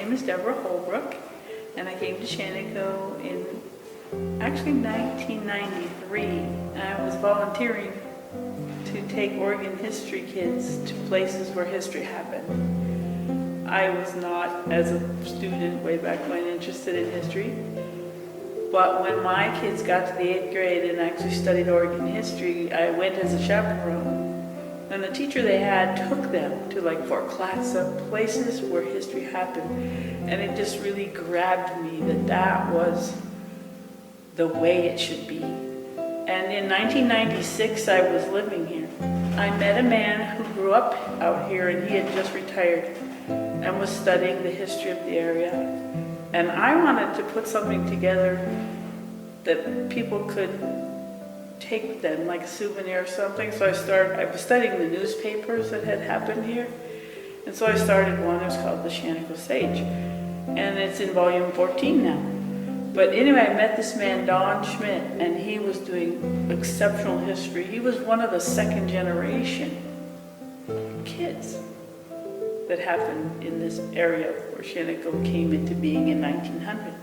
name is Deborah Holbrook, and I came to Shaniko in actually 1993. And I was volunteering to take Oregon history kids to places where history happened. I was not, as a student way back when, interested in history. But when my kids got to the 8th grade and actually studied Oregon history, I went as a chaperone. And the teacher they had took them to like Fort Clatsop, places where history happened. And it just really grabbed me that that was the way it should be. And in 1996, I was living here. I met a man who grew up out here, and he had just retired and was studying the history of the area. And I wanted to put something together that people could take with them, like a souvenir or something. So I was studying the newspapers that had happened here. And so I started one. It was called the Shaniko Sage. And it's in volume 14 now. But anyway, I met this man, Don Schmidt, and he was doing exceptional history. He was one of the second generation kids that happened in this area where Shaniko came into being in 1900.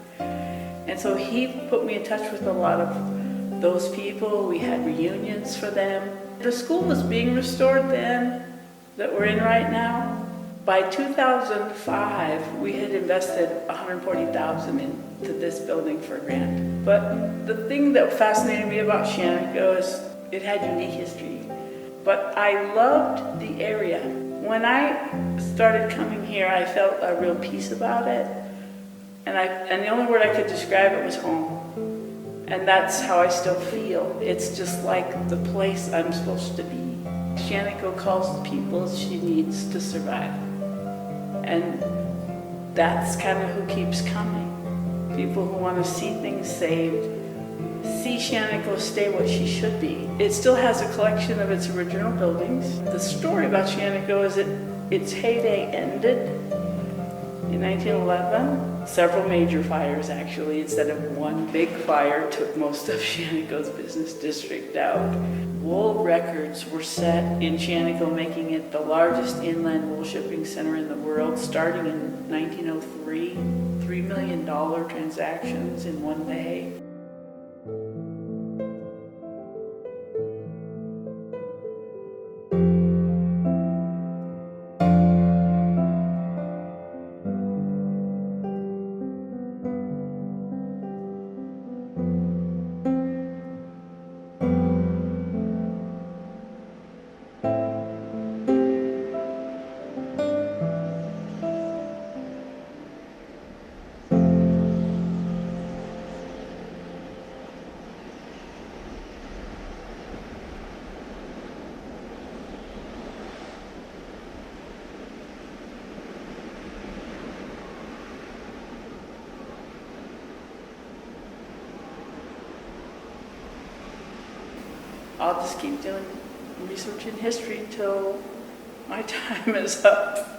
And so he put me in touch with a lot of those people. We had reunions for them. The school was being restored then, that we're in right now. By 2005, we had invested $140,000 into this building for a grant. But the thing that fascinated me about Shaniko is it had unique history. But I loved the area. When I started coming here, I felt a real peace about it. And the only word I could describe it was home. And that's how I still feel. It's just like the place I'm supposed to be. Shaniko calls the people she needs to survive. And that's kind of who keeps coming. People who want to see things saved, see Shaniko stay what she should be. It still has a collection of its original buildings. The story about Shaniko is that its heyday ended in 1911. Several major fires, actually, instead of one big fire, took most of Shaniko's business district out. Wool records were set in Shaniko, making it the largest inland wool shipping center in the world, starting in 1903. $3 million transactions in one day. I'll just keep doing research in history till my time is up.